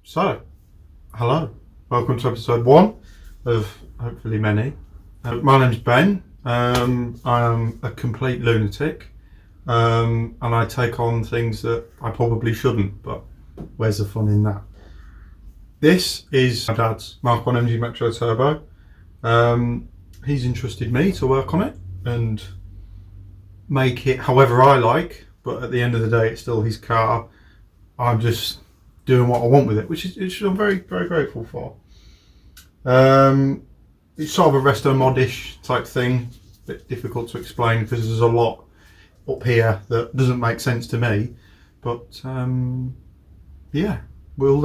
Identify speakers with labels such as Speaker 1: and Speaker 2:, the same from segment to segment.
Speaker 1: So, hello, welcome to episode 1 of hopefully many. My name's Ben. I am a complete lunatic, and I take on things that I probably shouldn't, but where's the fun in that? This is my dad's MK1 MG Metro Turbo. He's entrusted me to work on it and make it however I like, but at the end of the day it's still his car. I'm just doing what I want with it, which I'm very, very grateful for. It's sort of a resto mod-ish type thing, a bit difficult to explain because there's a lot up here that doesn't make sense to me, but yeah, we'll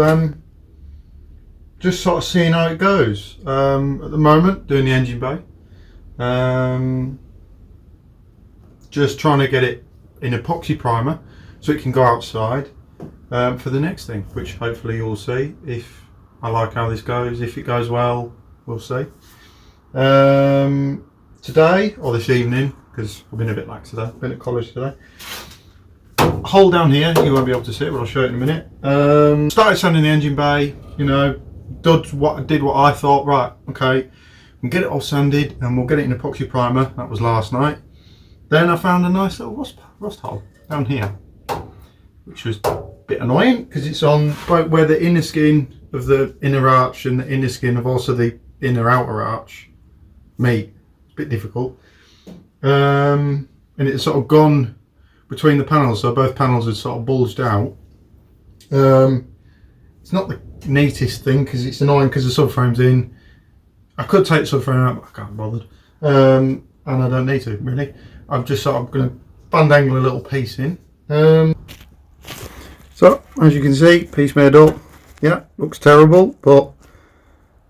Speaker 1: just sort of seeing how it goes. At the moment, doing the engine bay, just trying to get it in epoxy primer so it can go outside for the next thing, which hopefully you'll see if I like how this goes. If it goes well, we'll see. Today, or this evening, because I've been a bit lax today, been at college today. Hole down here, you won't be able to see it, but I'll show it in a minute. Started sanding the engine bay, you know, did what I thought, right, okay, we'll get it all sanded and we'll get it in epoxy primer. That was last night. Then I found a nice little rust hole down here, which was a bit annoying because it's on where the inner skin of the inner arch and the inner skin of also the inner outer arch meet. It's a bit difficult. And it's sort of gone between the panels, so both panels had sort of bulged out. It's not the neatest thing because it's annoying because the subframe's in. I could take the subframe out, but I can't be bothered. And I don't need to, really. I'm just sort of going to band angle a little piece in. So, as you can see, piece made up. Yeah, looks terrible, but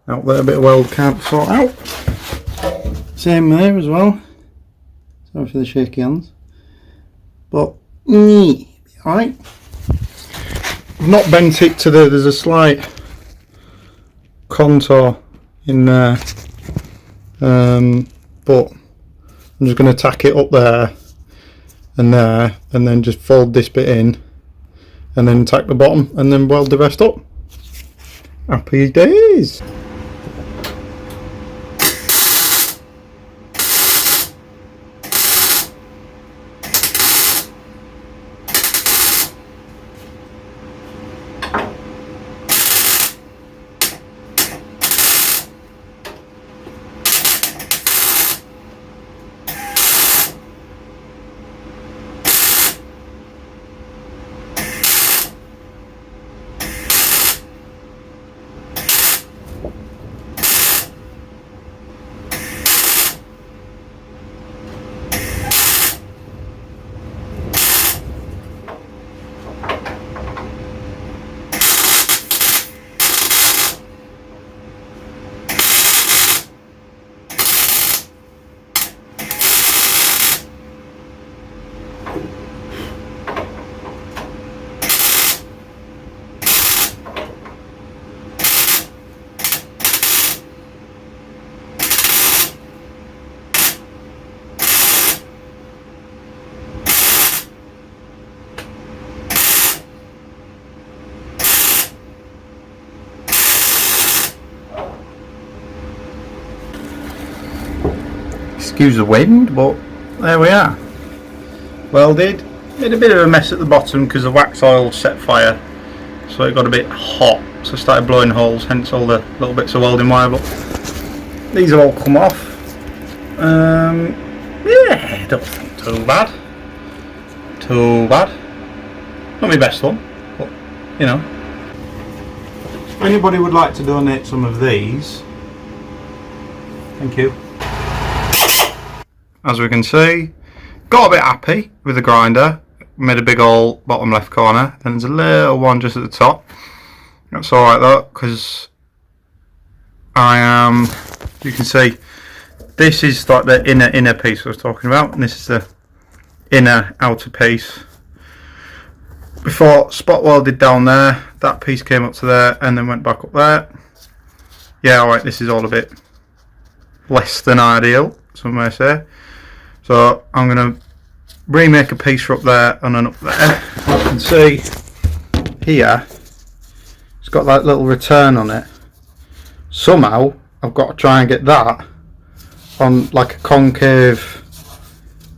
Speaker 1: out there a bit of weld can't sort out. Same there as well. Sorry for the shaky hands. But, alright. I've not bent it to there's a slight contour in there. But I'm just going to tack it up there, and then just fold this bit in, and then tack the bottom, and then weld the rest up. Happy days! Excuse the wind, but there we are. Welded. Made a bit of a mess at the bottom because the wax oil set fire, so it got a bit hot, so I started blowing holes, hence all the little bits of welding wire, but these have all come off. Yeah, don't think too bad. Not my best one, but you know. If anybody would like to donate some of these, thank you. As we can see, got a bit happy with the grinder, made a big hole bottom left corner, then there's a little one just at the top. That's alright though, because you can see, this is like the inner piece I was talking about, and this is the inner outer piece. Before spot welded down there, that piece came up to there and then went back up there. Yeah, alright, this is all a bit less than ideal, some may say. So I'm going to remake a piece for up there and then up there. You can see here, it's got that little return on it. Somehow I've got to try and get that on like a concave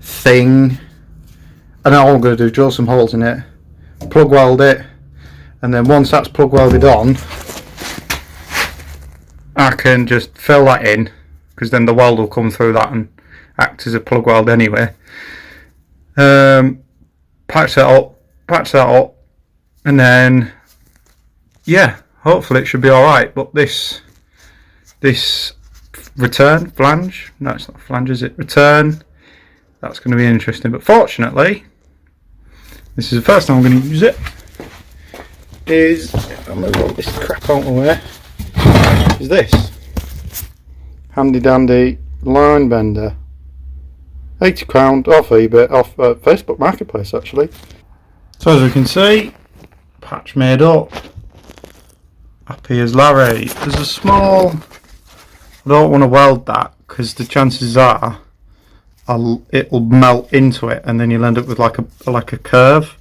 Speaker 1: thing, and then all I'm going to do is drill some holes in it, plug weld it, and then once that's plug welded on, I can just fill that in, because then the weld will come through that and act as a plug weld anyway. Patch that up, and then yeah, hopefully it should be alright. But this return flange, no, it's not flange, is it? Return, that's going to be interesting. But fortunately, this is the first time I'm going to use it. I'm going to roll this crap out of the way. Is this handy dandy line bender, £80 off eBay, off Facebook Marketplace actually. So as we can see, patch made up, happy as Larry. There's a small, I don't want to weld that because the chances are it'll melt into it and then you'll end up with like a curve,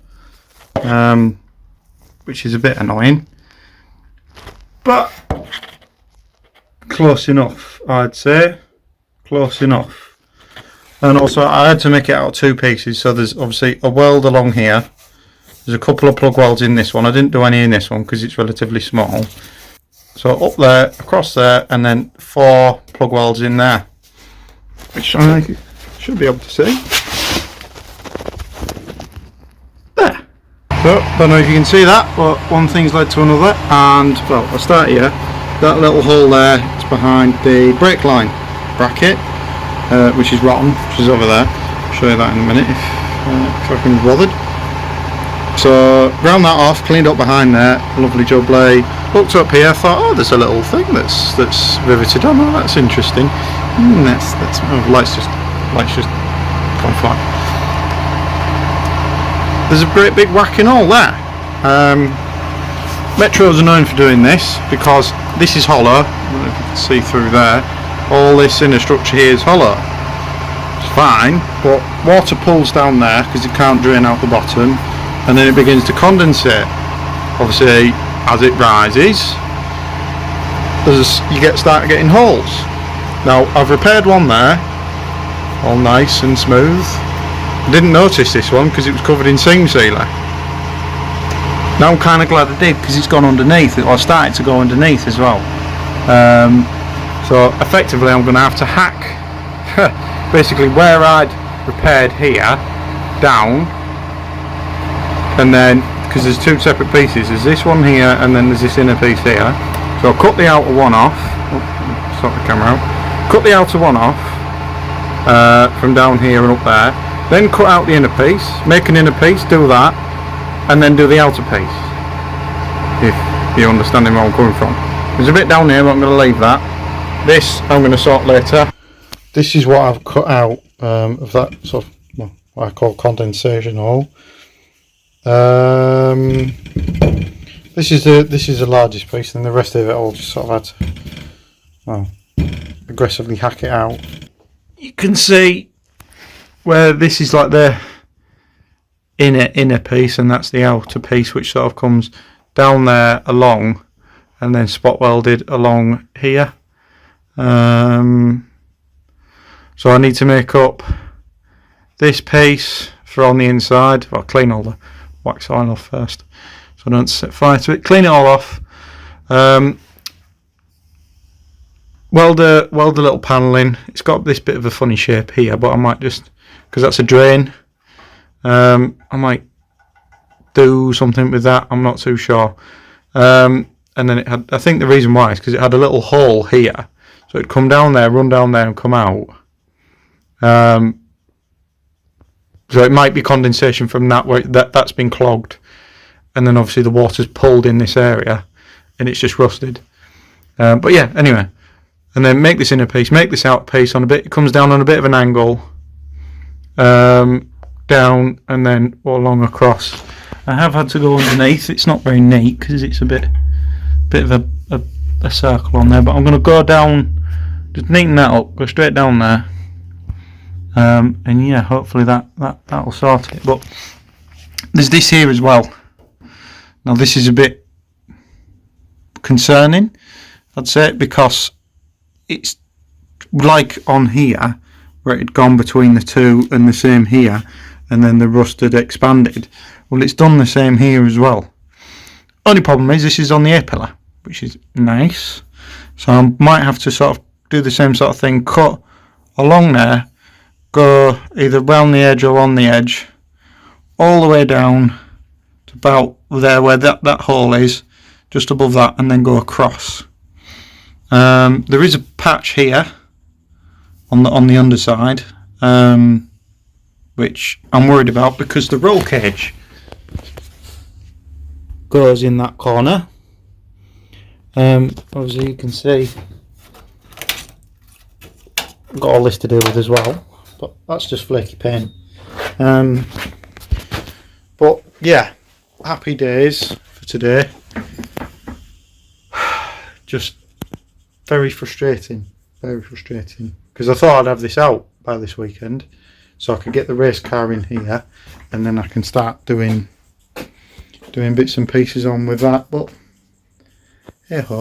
Speaker 1: which is a bit annoying, but close enough, I'd say. Close enough. And also I had to make it out of two pieces, so there's obviously a weld along here. There's a couple of plug welds in this one. I didn't do any in this one because it's relatively small. So up there, across there, and then 4 plug welds in there, which I should be able to see. There. So, don't know if you can see that, but one thing's led to another, and well, I'll start here. That little hole there is behind the brake line bracket, which is rotten, which is over there. I'll show you that in a minute if I can be bothered. So ground that off, cleaned up behind there, lovely jubbly. Looked up here, thought, oh, there's a little thing that's riveted on. Oh, that's interesting. Let's just confine. There's a great big whacking hole there. Metros are known for doing this because this is hollow. I don't know if you can see through there. All this inner structure here is hollow. It's fine, but water pulls down there because it can't drain out the bottom, and then it begins to condensate. Obviously, as it rises, start getting holes. Now I've repaired one there, all nice and smooth. I didn't notice this one because it was covered in seam sealer. Now I'm kind of glad I did because it's gone underneath, or started to go underneath as well. So effectively I'm going to have to hack basically where I'd repaired here down, and then, because there's 2 separate pieces, there's this one here and then there's this inner piece here. So I'll cut the outer one off, sort the camera out, cut the outer one off from down here and up there, then cut out the inner piece, make an inner piece, do that, and then do the outer piece, if you're understanding where I'm coming from. There's a bit down here, but I'm going to leave that. This I'm going to sort later. This is what I've cut out of that sort of, well, what I call condensation hole. This is the largest piece, and the rest of it I'll just sort of had to, aggressively hack it out. You can see where this is like the inner piece, and that's the outer piece, which sort of comes down there along and then spot welded along here. So I need to make up this piece for on the inside. I'll clean all the wax oil off first so I don't set fire to it. Clean it all off. Weld a little panelling. It's got this bit of a funny shape here, but I might just, because that's a drain, I might do something with that. I'm not too sure. And then it had, I think the reason why is because it had a little hole here, so it'd come down there, run down there and come out. So it might be condensation from that, where that's been clogged, and then obviously the water's pulled in this area and it's just rusted. But yeah, anyway, and then make this inner piece, make this outer piece on a bit, it comes down on a bit of an angle, down and then along across. I have had to go underneath. It's not very neat because it's a bit of a circle on there, but I'm going to go down, just neaten that up, go straight down there, and yeah, hopefully that'll sort it. But there's this here as well. Now this is a bit concerning, I'd say, because it's like on here where it had gone between the two and the same here, and then the rust had expanded. Well, it's done the same here as well. Only problem is this is on the A-pillar, which is nice, so I might have to sort of do the same sort of thing, cut along there, go either round the edge or on the edge, all the way down to about there where that hole is, just above that, and then go across. There is a patch here on the underside, which I'm worried about because the roll cage goes in that corner. Obviously you can see I've got all this to deal with as well, but that's just flaky paint. But yeah, happy days for today. Just very frustrating, because I thought I'd have this out by this weekend so I could get the race car in here and then I can start doing bits and pieces on with that, but hey ho.